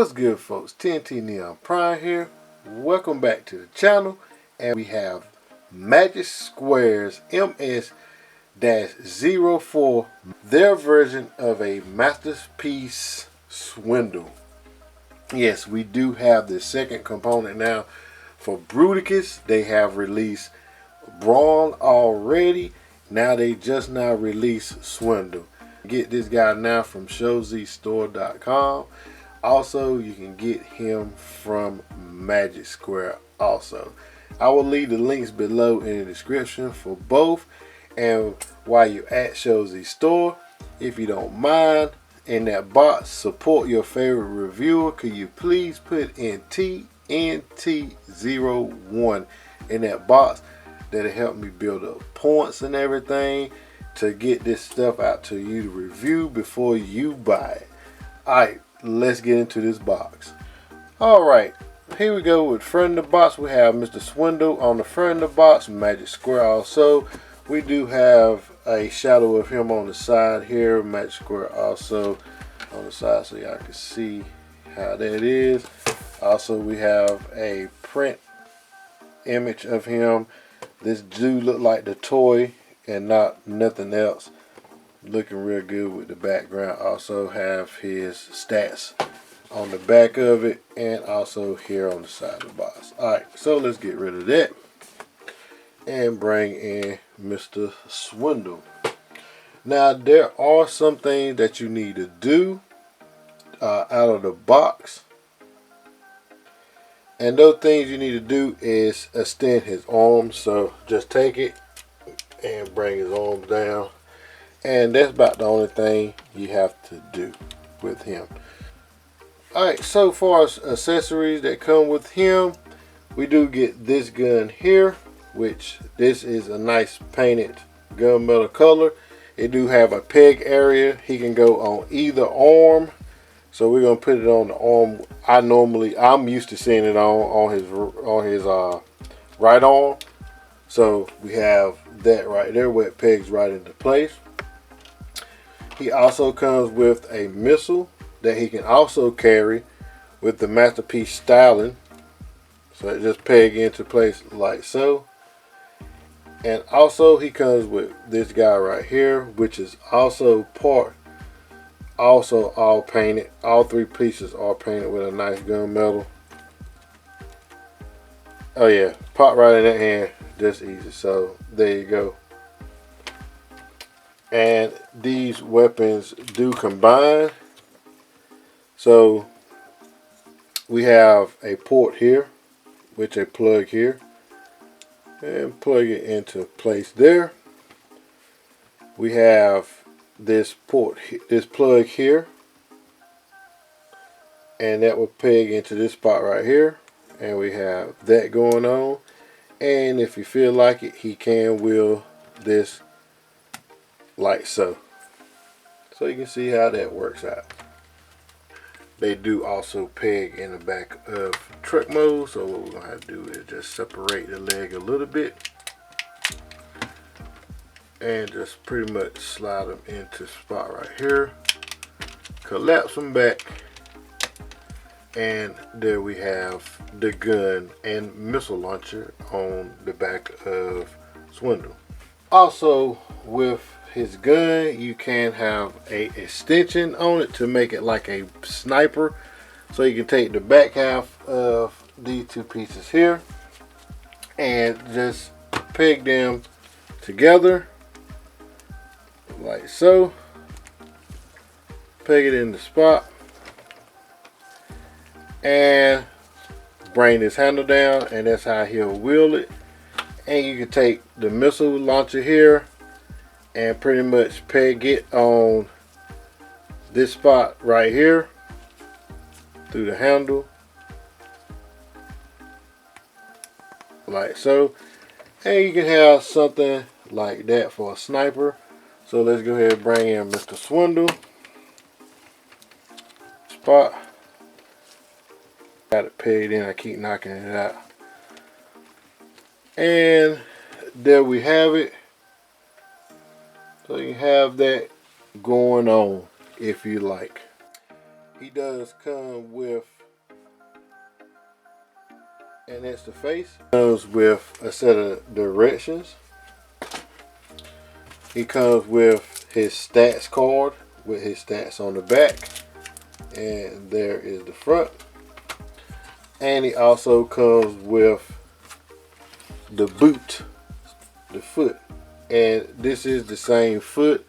What's good, folks? TNT Neon Prime here. Welcome back to the channel, and we have Magic Squares MS-04, their version of a masterpiece swindle. Yes, we do have the second component now for Bruticus. They have released Brawn already. Now they just now released Swindle. Get this guy now from showzstore.com. Also, you can get him from Magic Square also. I will leave the links below in the description for both. And while you're at Showz Store, if you don't mind, in that box, support your favorite reviewer. Could you please put in TNT01 in that box? That'll help me build up points and everything to get this stuff out to you to review before you buy it. Alright, let's get into this box. Alright, here we go with front of the box. We have Mr. Swindle on the front of the box, Magic Square also. We do have a shadow of him on the side here, Magic Square also on the side so y'all can see how that is. Also, we have a print image of him. This do look like the toy and not nothing else. Looking real good with the background. Also have his stats on the back of it and also here on the side of the box. Alright, so let's get rid of that and bring in Mr. Swindle. Now there are some things that you need to do out of the box. And those things you need to do is extend his arms. So just take it and bring his arms down. And that's about the only thing you have to do with him. Alright, so far as accessories that come with him, we do get this gun here, which this is a nice painted gunmetal color. It do have a peg area. He can go on either arm. So we're gonna put it on the arm. I'm used to seeing it on his right arm. So we have that right there where it pegs right into place. He also comes with a missile that he can also carry with the masterpiece styling. So it just pegs into place like so. And also he comes with this guy right here, which is also all painted. All three pieces are painted with a nice gunmetal. Oh yeah, pop right in that hand, just easy. So there you go. And these weapons do combine. So we have a port here, which a plug here, and plug it into place there. We have this port, this plug here, and that will peg into this spot right here, and we have that going on. And if you feel like it, he can wheel this like so. So you can see how that works out. They do also peg in the back of truck mode, so what we're gonna have to do is just separate the leg a little bit and just pretty much slide them into the spot right here, collapse them back, and there we have the gun and missile launcher on the back of Swindle. Also with his gun, you can have a extension on it to make it like a sniper. So you can take the back half of these two pieces here and just peg them together like so. Peg it in the spot and bring this handle down, and that's how he'll wheel it. And you can take the missile launcher here and pretty much peg it on this spot right here through the handle like so, and you can have something like that for a sniper. So let's go ahead and bring in Mr. Swindle spot. Got it pegged in, I keep knocking it out, and there we have it. So you have that going on if you like. He does come with and that's the face. Comes with a set of directions. He comes with his stats card with his stats on the back, and there is the front. And he also comes with the boot, the foot, and this is the same foot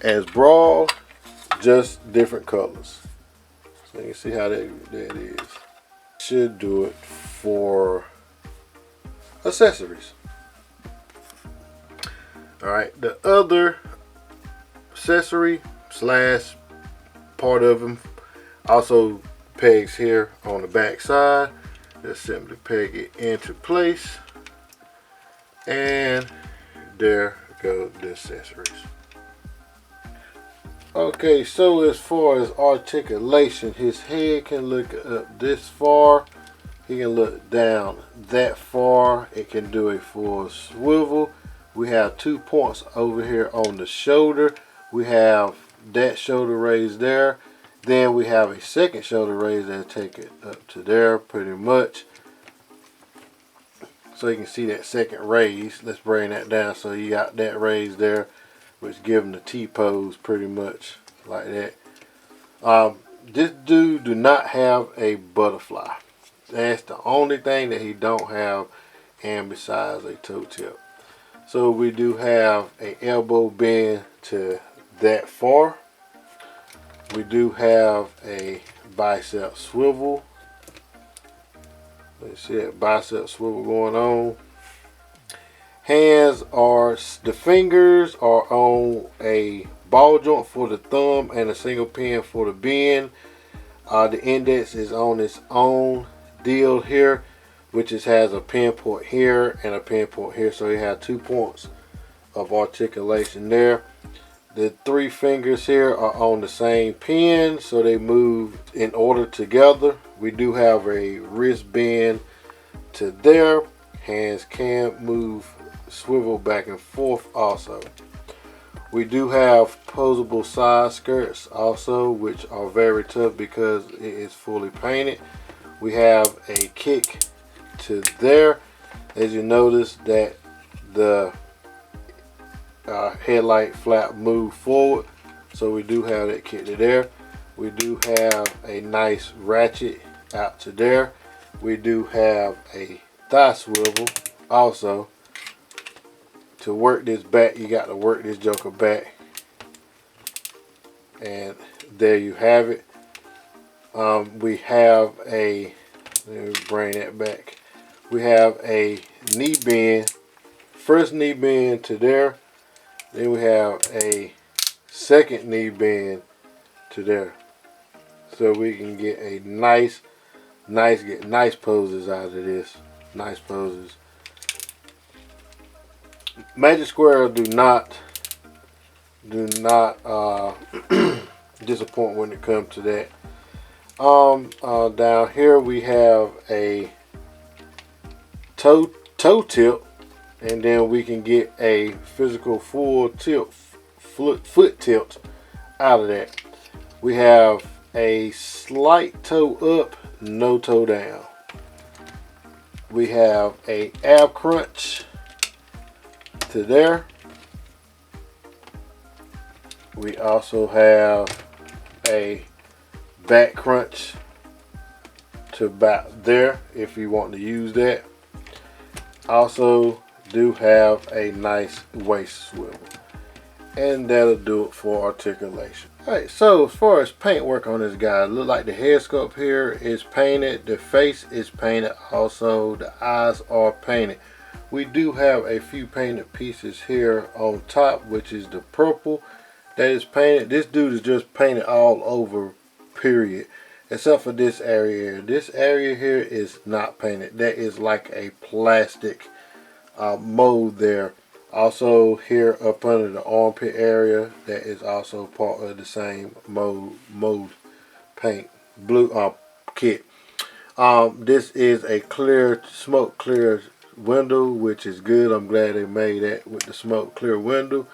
as Brawl, just different colors. So you can see how that is. Should do it for accessories. Alright, the other accessory slash part of them also pegs here on the back side. Just simply peg it into place, and there go the accessories. Okay, so as far as articulation, his head can look up this far, he can look down that far, it can do a full swivel. We have 2 points over here on the shoulder. We have that shoulder raised there. Then we have a second shoulder raise that take it up to there pretty much. So you can see that second raise. Let's bring that down. So you got that raise there, which gives him the T-pose pretty much like that. This dude do not have a butterfly. That's the only thing that he don't have, and besides a toe tip. So we do have a elbow bend to that far. We do have a bicep swivel. Let's see that bicep swivel going on. The fingers are on a ball joint for the thumb and a single pin for the bend. The index is on its own deal here, which has a pinpoint here and a pinpoint here. So you have 2 points of articulation there. The 3 fingers here are on the same pin, so they move in order together. We do have a wrist bend to there. Hands can move, swivel back and forth also. We do have posable side skirts also, which are very tough because it is fully painted. We have a kick to there. As you notice that the headlight flap move forward, so we do have that kick to there. We do have a nice ratchet out to there. We do have a thigh swivel also. To work this back, you got to work this joker back, and there you have it. We have a, let me bring that back. We have a knee bend, first knee bend to there. Then we have a second knee bend to there. So we can get a nice poses out of this. Nice poses. Magic Square do not disappoint when it comes to that. Down here we have a toe tip, and then we can get a physical full tilt, foot tilt out of that. We have a slight toe up, no toe down. We have a ab crunch to there. We also have a back crunch to about there if you want to use that. Also do have a nice waist swivel, and that'll do it for articulation. Alright, so as far as paint work on this guy, look like the head sculpt here is painted, the face is painted, also the eyes are painted. We do have a few painted pieces here on top, which is the purple that is painted. This dude is just painted all over, period, except for this area here. This area here is not painted. That is like a plastic mold there. Also here up under the armpit area, that is also part of the same mold paint blue kit. This is a clear, smoke clear window, which is good. I'm glad they made that with the smoke clear window.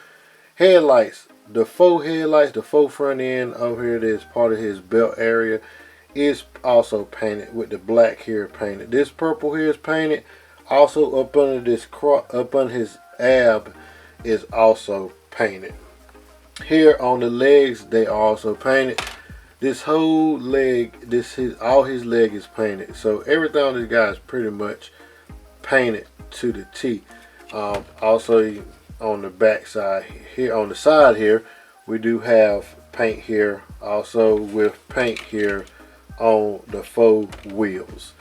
Headlights, the faux headlights, the faux front end over here, that's part of his belt area, is also painted with the black here painted. This purple here is painted. Also up under this up under his ab is also painted. Here on the legs they are also painted. This whole leg, all his leg is painted. So everything on this guy is pretty much painted to the T. Also on the back side here, on the side here, we do have paint here, also with paint here on the faux wheels.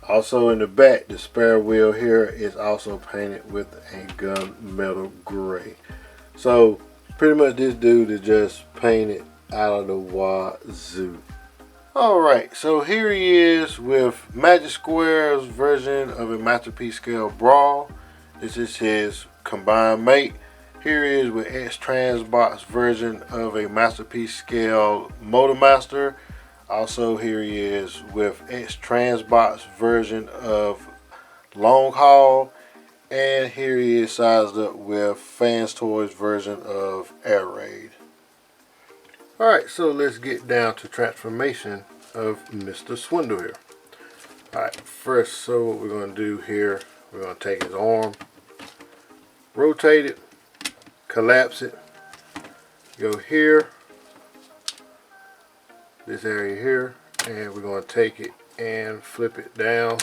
Also in the back, the spare wheel here is also painted with a gunmetal gray. So pretty much this dude is just painted out of the wazoo. Alright, so here he is with Magic Square's version of a Masterpiece Scale Brawl. This is his combined mate. Here he is with X Transbox version of a Masterpiece Scale Motormaster. Also here he is with X Transbox version of Long Haul. And here he is sized up with Fans Toys version of Air Raid. Alright, so let's get down to transformation of Mr. Swindle here. Alright, first, so what we're going to do here, we're going to take his arm, rotate it, collapse it, go here, this area here, and we're going to take it and flip it down.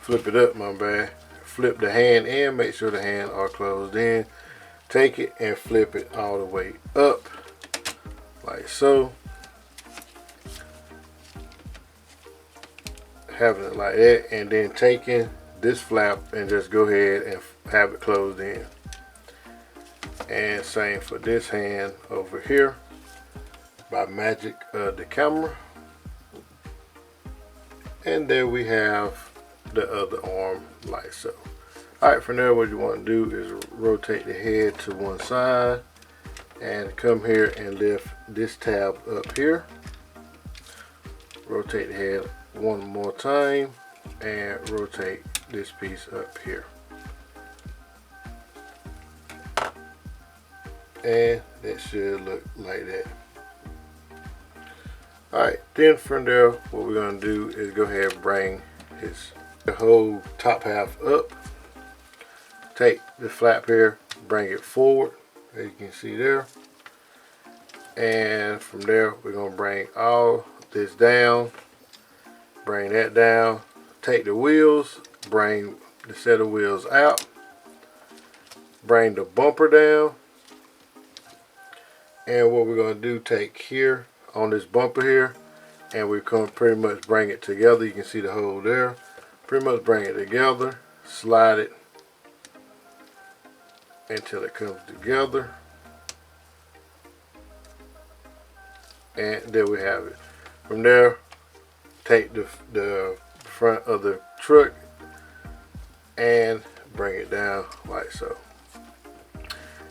Flip it up, my bad. Flip the hand in, make sure the hands are closed in. Take it and flip it all the way up, like so. Having it like that, and then taking this flap and just go ahead and have it closed in. And same for this hand over here by magic of the camera. And there we have the other arm like so. Alright, from there what you want to do is rotate the head to one side and come here and lift this tab up here. Rotate the head one more time and rotate this piece up here. And that should look like that. Alright, then from there what we're going to do is go ahead and bring the whole top half up. Take the flap here, bring it forward, as you can see there. And from there, we're going to bring all this down, bring that down, take the wheels, bring the set of wheels out, bring the bumper down. And what we're going to do, take here on this bumper here, and we're going to pretty much bring it together. You can see the hole there. Pretty much bring it together, slide it until it comes together, and there we have it. From there, take the front of the truck and bring it down like so.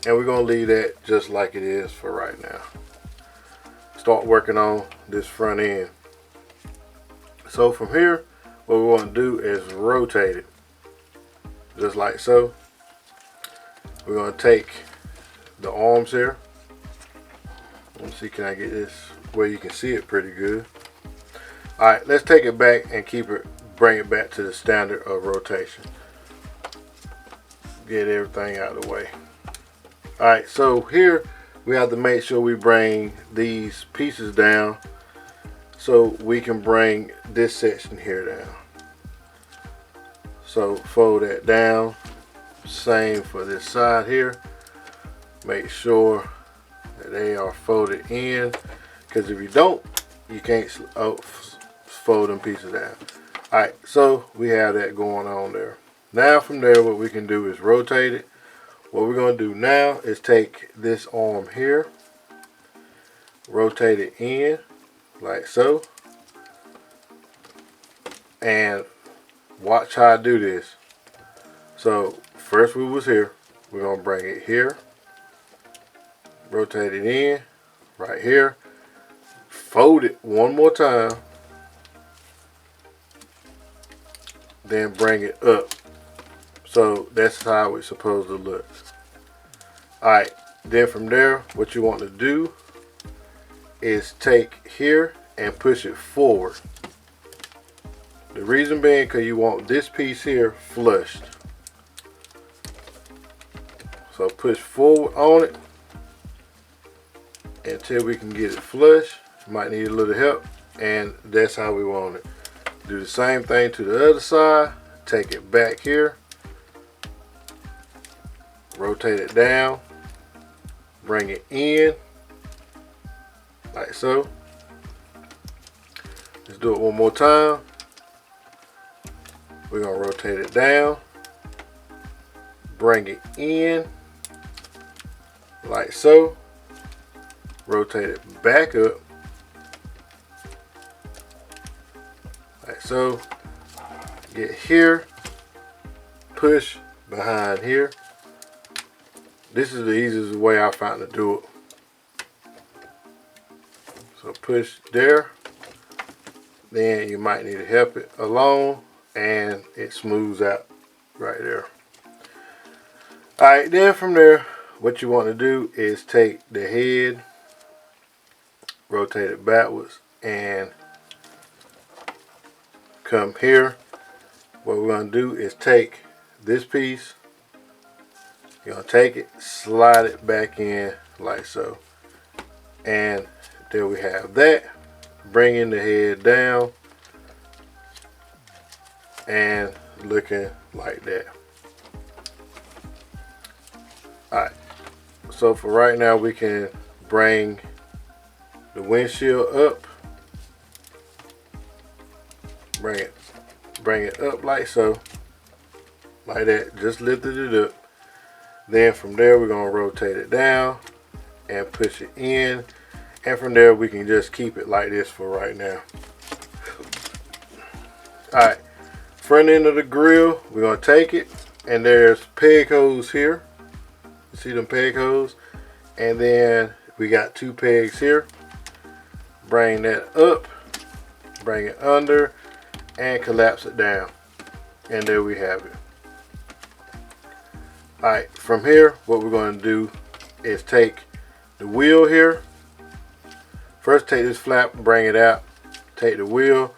And we're going to leave that just like it is for right now. Start working on this front end. So from here, what we want to do is rotate it just like so. We're going to take the arms here. Let me see, can I get this where you can see it pretty good. Alright, let's take it back and bring it back to the standard of rotation. Get everything out of the way. Alright, so here we have to make sure we bring these pieces down so we can bring this section here down. So fold that down. Same for this side here. Make sure that they are folded in, because if you don't, you can't fold them pieces down. Alright, so we have that going on there. Now from there, what we can do is rotate it. What we're going to do now is take this arm here, rotate it in like so, and watch how I do this. So first we was here, we're going to bring it here, rotate it in right here, fold it one more time, then bring it up. So that's how it's supposed to look. Alright, Then from there, what you want to do is take here and push it forward. The reason being because you want this piece here flushed. So push forward on it until we can get it flush. Might need a little help, and that's how we want it. Do the same thing to the other side. Take it back here, rotate it down, bring it in like so. Let's do it one more time. We're gonna rotate it down, bring it in like so, rotate it back up like so, get here, push behind here. This is the easiest way I found to do it. So push there, then you might need to help it along, and it smooths out right there. Alright, then from there, what you want to do is take the head, rotate it backwards, and come here. What we're going to do is take this piece, you're going to take it, slide it back in like so, and there we have that. Bringing the head down and looking like that. Alright, so for right now we can bring the windshield up, bring it up like so, like that, just lifted it up. Then from there we're going to rotate it down and push it in, and from there we can just keep it like this for right now. Alright, front end of the grill, we're going to take it, and there's peg holes here. You see them peg holes? And then we got 2 pegs here. Bring that up, bring it under, and collapse it down. And there we have it. Alright, from here, what we're going to do is take the wheel here. First, take this flap, bring it out. Take the wheel,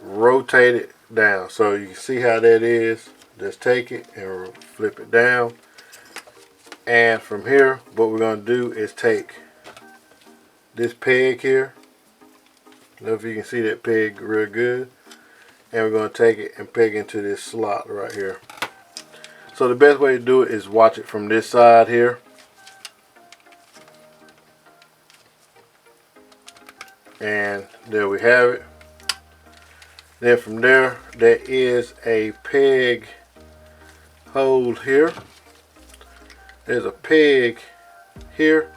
rotate it down. So you can see how that is. Just take it and flip it down. And from here, what we're going to do is take this peg here. I don't know if you can see that peg real good. And we're going to take it and peg into this slot right here. So the best way to do it is watch it from this side here. And there we have it. Then from there, there is a peg hole here. There's a peg here,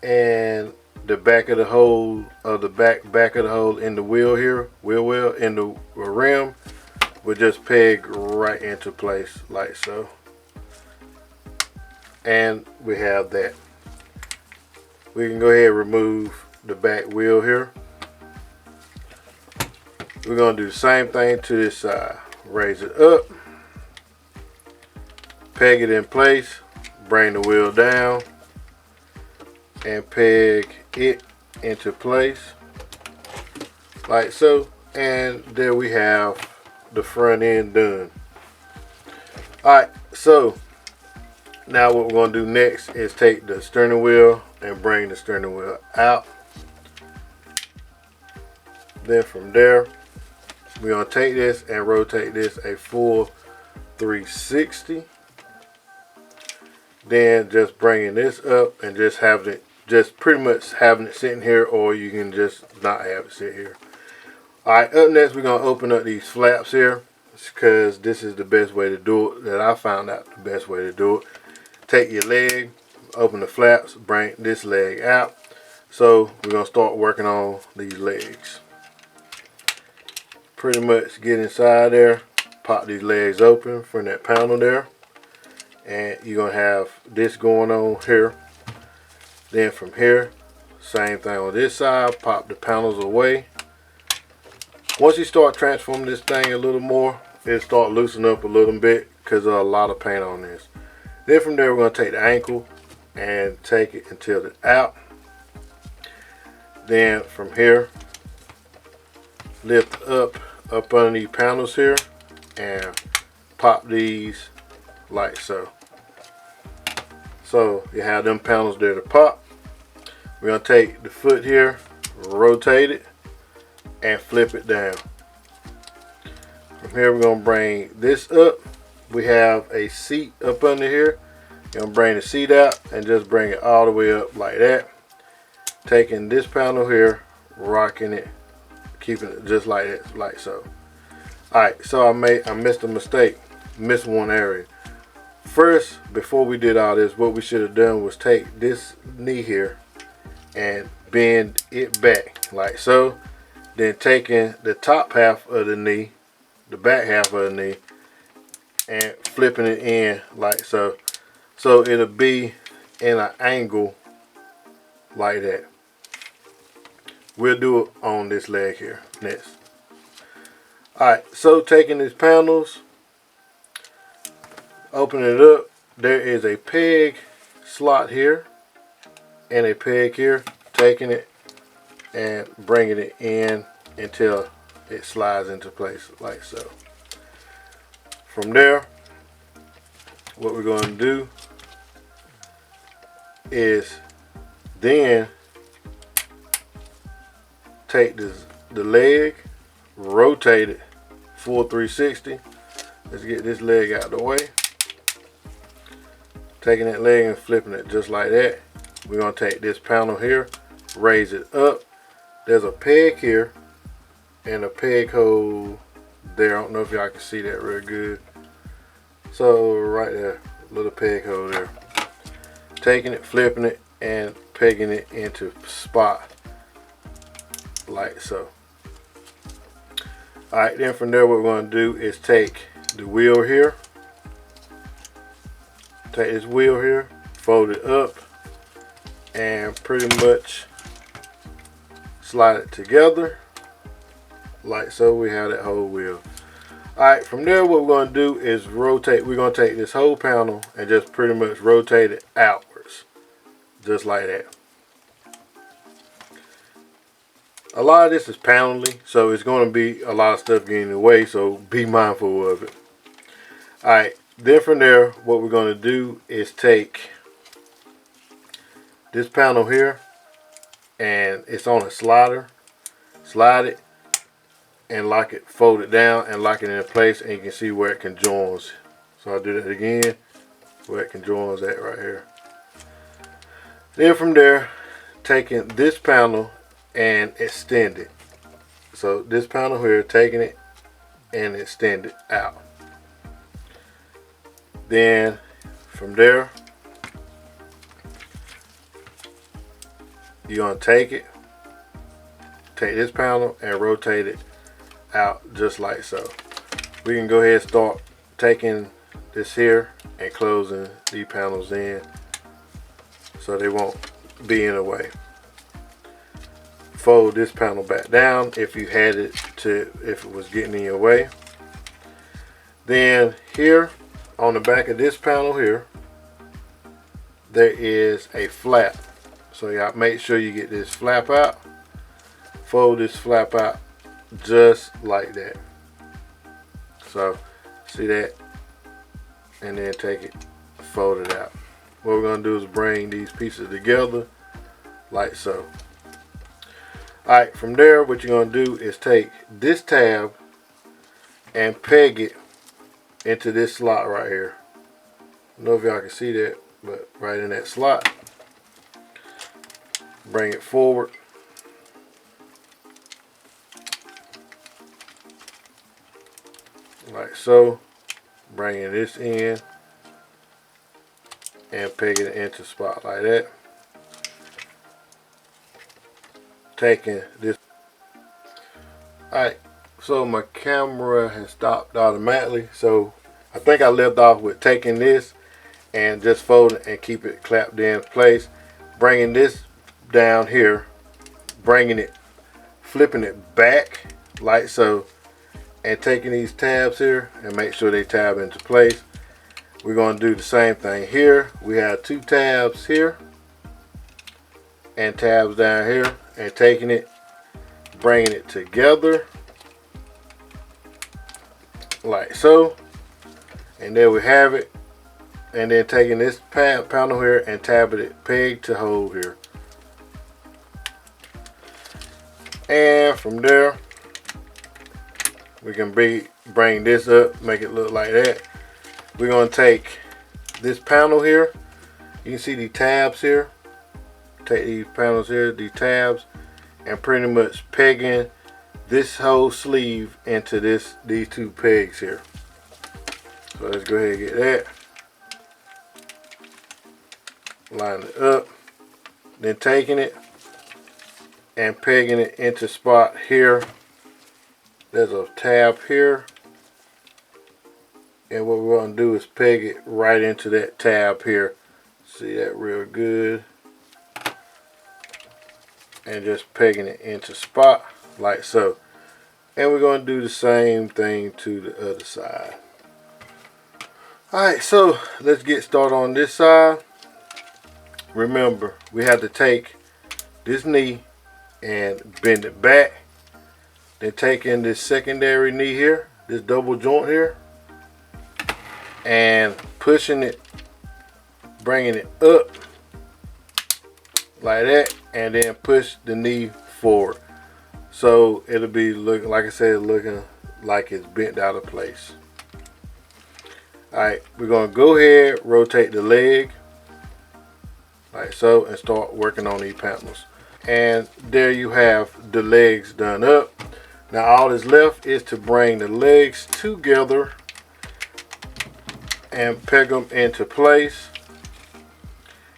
and the back of the hole, the back of the hole in the wheel here, wheel well in the rim, will just peg right into place like so. And we have that. We can go ahead and remove the back wheel here. We're going to do the same thing to this side. Raise it up, peg it in place, bring the wheel down, and peg it into place like so. And there we have the front end done. Alright, so now what we're going to do next is take the steering wheel and bring the steering wheel out. Then from there, we're going to take this and rotate this a full 360. Then just bringing this up and just having it, just pretty much having it sitting here, or you can just not have it sit here. Alright, up next we're going to open up these flaps here, because this is the best way to do it, that I found out the best way to do it. Take your leg, open the flaps, bring this leg out. So we're going to start working on these legs. Pretty much get inside there, pop these legs open from that panel there, and you're going to have this going on here. Then from here, same thing on this side, pop the panels away. Once you start transforming this thing a little more, it'll start loosening up a little bit because there's a lot of paint on this. Then from there, we're going to take the ankle, and take it and tilt it out. Then from here, lift up under these panels here and pop these like so. So you have them panels there to pop. We're going to take the foot here, rotate it, and flip it down. From here we're going to bring this up. We have a seat up under here. You're going to bring the seat out and just bring it all the way up like that. Taking this panel here, rocking it, keeping it just like that, like so. Alright, so I missed a mistake, missed one area. First, before we did all this, what we should have done was take this knee here and bend it back like so. Then taking the top half of the knee, the back half of the knee, and flipping it in like so. So it'll be in an angle like that. We'll do it on this leg here next. Alright, so taking these panels, open it up. There is a peg slot here and a peg here. Taking it and bringing it in until it slides into place like so. From there, what we're going to do is then take the leg, rotate it full 360. Let's get this leg out of the way. Taking that leg and flipping it just like that. We're going to take this panel here, raise it up. There's a peg here and a peg hole there. I don't know if y'all can see that real good. So right there, little peg hole there. Taking it, flipping it, and pegging it into spot like so. Alright, then from there what we're going to do is take the wheel here. Take this wheel here, fold it up, and pretty much slide it together like so. We have that whole wheel. Alright, from there what we're going to do is rotate. We're going to take this whole panel and just pretty much rotate it outwards just like that. A lot of this is paneling, so it's going to be a lot of stuff getting in the way, so be mindful of it. Alright, then from there what we're going to do is take this panel here, and it's on a slider. Slide it and lock it, fold it down and lock it in place, and you can see where it conjoins. So I'll do that again, where it conjoins at right here. Then from there, taking this panel and extend it. So this panel here, taking it and extend it out. Then from there, you're going to take this panel and rotate it out just like so. We can go ahead and start taking this here and closing these panels in so they won't be in the way. Fold this panel back down if you had it to, if it was getting in your way. Then here on the back of this panel here, there is a flap. So y'all make sure you get this flap out. Fold this flap out just like that. So see that, and then take it, fold it out. What we're going to do is bring these pieces together like so. Alright, from there what you're going to do is take this tab and peg it into this slot right here. I don't know if y'all can see that, but right in that slot. Bring it forward. Like so. Bringing this in and pegging it into spot like that. Taking this. Alright, so my camera has stopped automatically, so I think I left off with taking this and just folding and keep it clapped in place. Bringing this down here, bringing it, flipping it back like so, and taking these tabs here and make sure they tab into place. we're going to do the same thing here. We have 2 tabs here and tabs down here, and taking it, bringing it together like so, and there we have it. And then taking this panel here and tabbing it peg to hold here, and from there we can bring this up, make it look like that. We're going to take this panel here, you can see the tabs here, take these panels here, these tabs, and pretty much pegging this whole sleeve into these 2 pegs here. So let's go ahead and get that. Line it up, then taking it and pegging it into spot here. There's a tab here, and what we're going to do is peg it right into that tab here. See that real good, and just pegging it into spot like so. And we're going to do the same thing to the other side. Alright, so let's get started on this side. Remember, we have to take this knee and bend it back, then take in this secondary knee here, this double joint here, and pushing it, bringing it up like that, and then push the knee forward. So it'll be looking, like I said, looking like it's bent out of place. Alright, we're going to go ahead, rotate the leg like so, and start working on these panels. And there you have the legs done up. Now all that's left is to bring the legs together and peg them into place.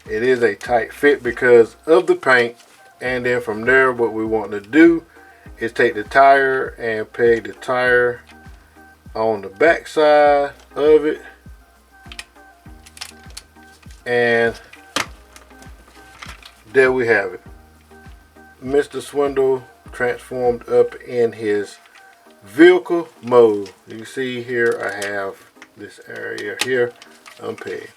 It is a tight fit because of the paint, and then from there what we want to do is take the tire and peg the tire on the back side of it, and there we have it. Mr. Swindle transformed up in his vehicle mode. You can see here I have this area here unpegged.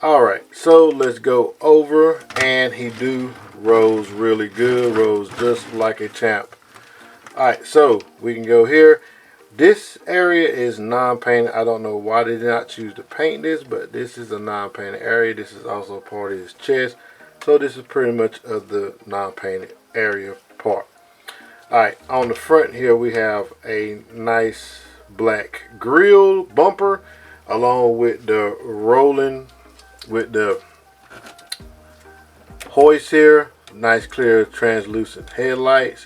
Alright, so let's go over, and he rolls really good, rolls just like a champ. Alright, so we can go here. This area is non-painted. I don't know why they did not choose to paint this, but this is a non-painted area. This is also part of his chest. So this is pretty much of the non-painted area part. Alright, on the front here we have a nice black grille bumper along with the rolling, with the hoist here, nice clear translucent headlights.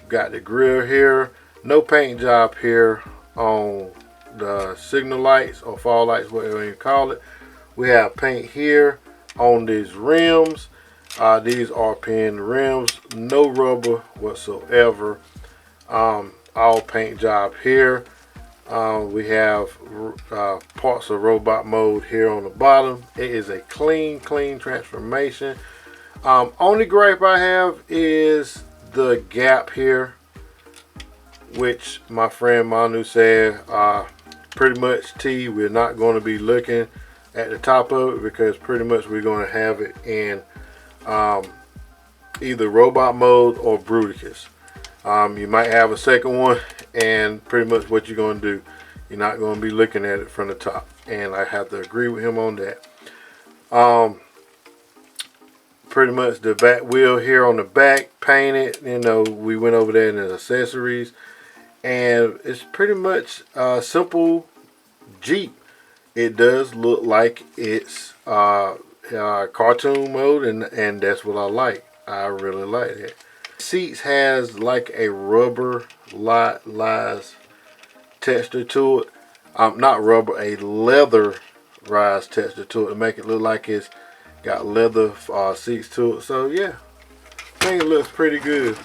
Got the grille here, no paint job here on the signal lights or fog lights, whatever you call it. We have paint here on these rims. These are pin rims, no rubber whatsoever. All paint job here. We have parts of robot mode here on the bottom. It is a clean transformation. Only gripe I have is the gap here, which my friend Manu said pretty much we're not going to be looking at the top of it, because pretty much we're going to have it in either robot mode or Bruticus. You might have a second one, and pretty much what you're going to do, you're not going to be looking at it from the top, and I have to agree with him on that. Pretty much the back wheel here on the back painted, you know, we went over there in the accessories, and it's pretty much a simple Jeep. It does look like it's cartoon mode, and that's what I like. I really like it. Seats has like a rubber lies texture to it. Not rubber, a leather rise texture to it, to make it look like it's got leather seats to it. So yeah, I think it looks pretty good.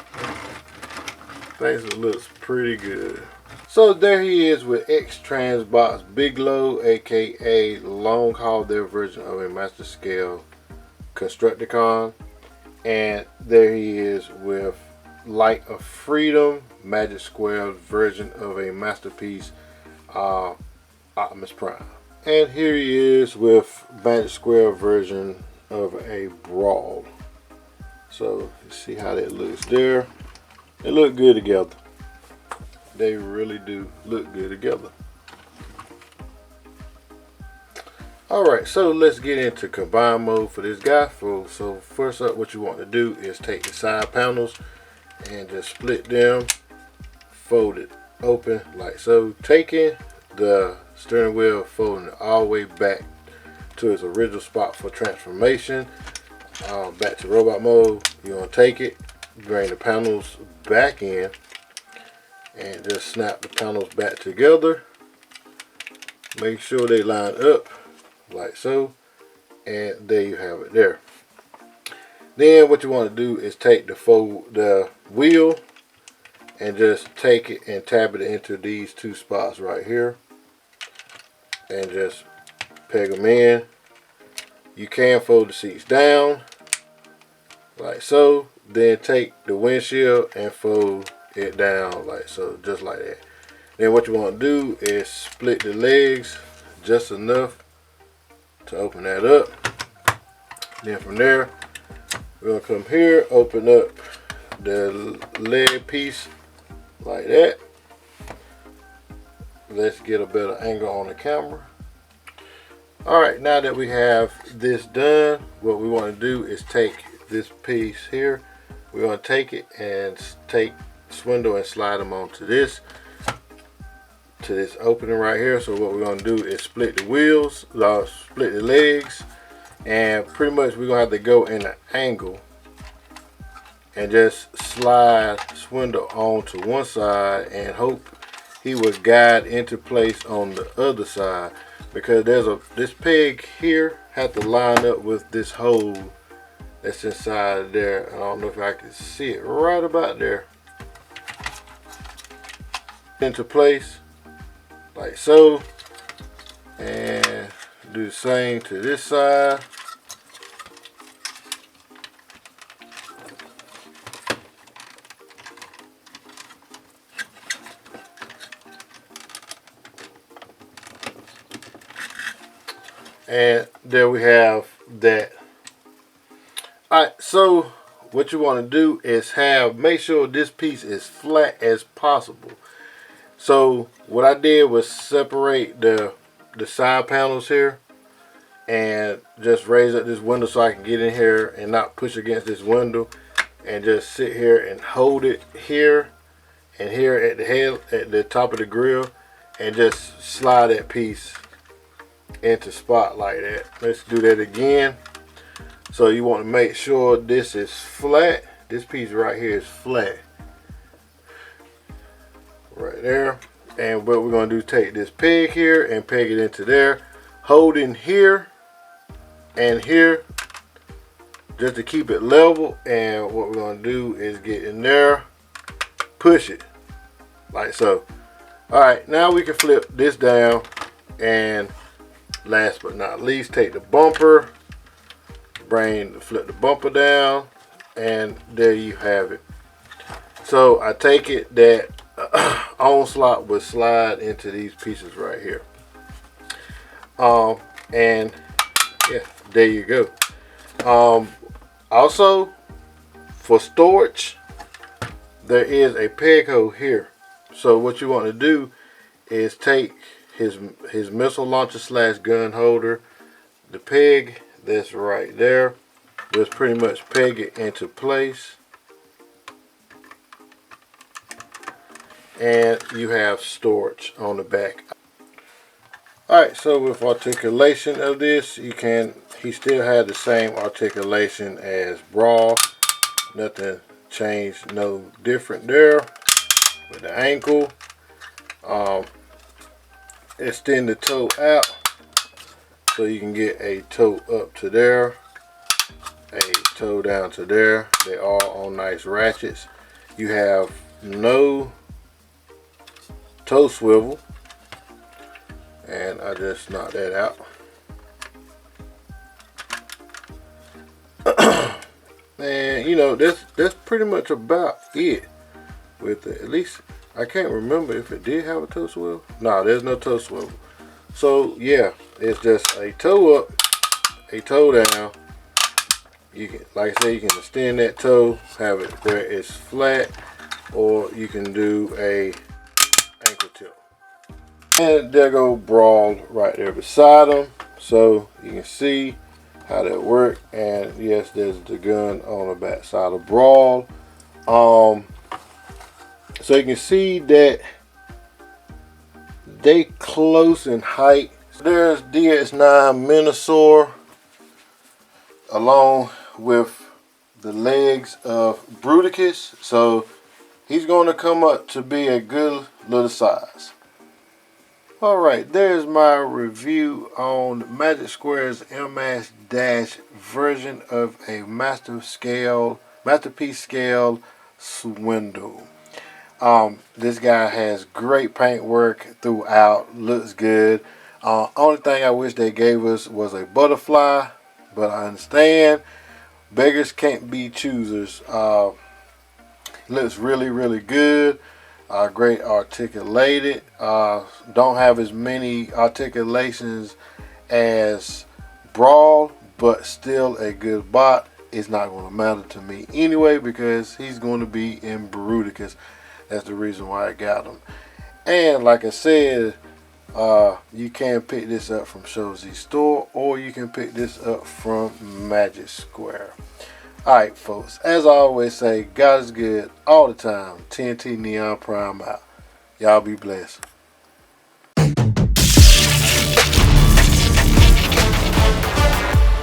So there he is with X-Trans Box Bigelow, aka long haul, their version of a master scale Constructicon. And there he is with Light of Freedom Magic Square version of a Masterpiece Optimus Prime. And here he is with Bandit Square version of a Brawl. So you see how that looks there. They look good together. They really do look good together. Alright, so let's get into combine mode for this guy. So first up, what you want to do is take the side panels and just split them, fold it open like so, taking the steering wheel, folding it all the way back to its original spot for transformation. Back to robot mode. You're going to take it, bring the panels back in, and just snap the panels back together. Make sure they line up like so, and there you have it there. Then what you want to do is take the wheel and just take it and tab it into these two spots right here and just peg them in. You can fold the seats down like so, then take the windshield and fold it down like so, just like that. Then what you want to do is split the legs just enough to open that up. Then from there, we're going to come here, open up the leg piece like that. Let's get a better angle on the camera. Alright, now that we have this done, what we want to do is take this piece here. We're going to take it and take Swindle and slide them onto this opening right here. So what we're going to do is split the wheels, split the legs, and pretty much we're going to have to go in an angle and just slide Swindle onto one side and hope he will guide into place on the other side, because this peg here has to line up with this hole that's inside there. I don't know if I can see it right about there. Into place like so, and do the same to this side. And there we have that. Alright, so what you want to do is make sure this piece is flat as possible. So what I did was separate the side panels here and just raise up this window so I can get in here and not push against this window, and just sit here and hold it here and here at the head, at the top of the grill, and just slide that piece into spot like that. Let's do that again. So you want to make sure this is flat. This piece right here is flat right there. And what we're going to do is take this peg here and peg it into there, holding here and here just to keep it level. And what we're going to do is get in there, push it like so. Alright, now we can flip this down, and last but not least, take the bumper, flip the bumper down, and there you have it. So I take it that onslaught would slide into these pieces right here. And yeah, there you go. Also, for storage, there is a peg hole here. So what you want to do is take his missile launcher / gun holder, the peg that's right there, just pretty much peg it into place, and you have storage on the back. Alright, so with articulation of this, he still had the same articulation as Brawl. Nothing changed, no different there. With the ankle, extend the toe out so you can get a toe up to there, a toe down to there. They all on nice ratchets. You have no toe swivel, and I just knocked that out. And you know, that's pretty much about it with it. At least I can't remember if it did have a toe swivel. No, there's no toe swivel. So yeah, it's just a toe up, a toe down. You can, like I said, you can extend that toe, have it where it's flat, or you can do a ankle tip. And there go Brawl right there beside them, so you can see how that works. And yes, there's the gun on the back side of Brawl. So you can see that they close in height. There's DS9 Munitioner along with the legs of Bruticus, so he's going to come up to be a good little size. Alright, there's my review on Magic Square's MS- version of a masterpiece scale Swindle. This guy has great paint work throughout, looks good. Only thing I wish they gave us was a butterfly, but I understand beggars can't be choosers. Looks really, really good. Great articulated. Don't have as many articulations as Brawl, but still a good bot. It's not going to matter to me anyway because he's going to be in Bruticus. That's the reason why I got him. And like I said, you can pick this up from Shozy Store, or you can pick this up from Magic Square. Alright folks, as I always say, God is good all the time. TNT Neon Prime out. Y'all be blessed.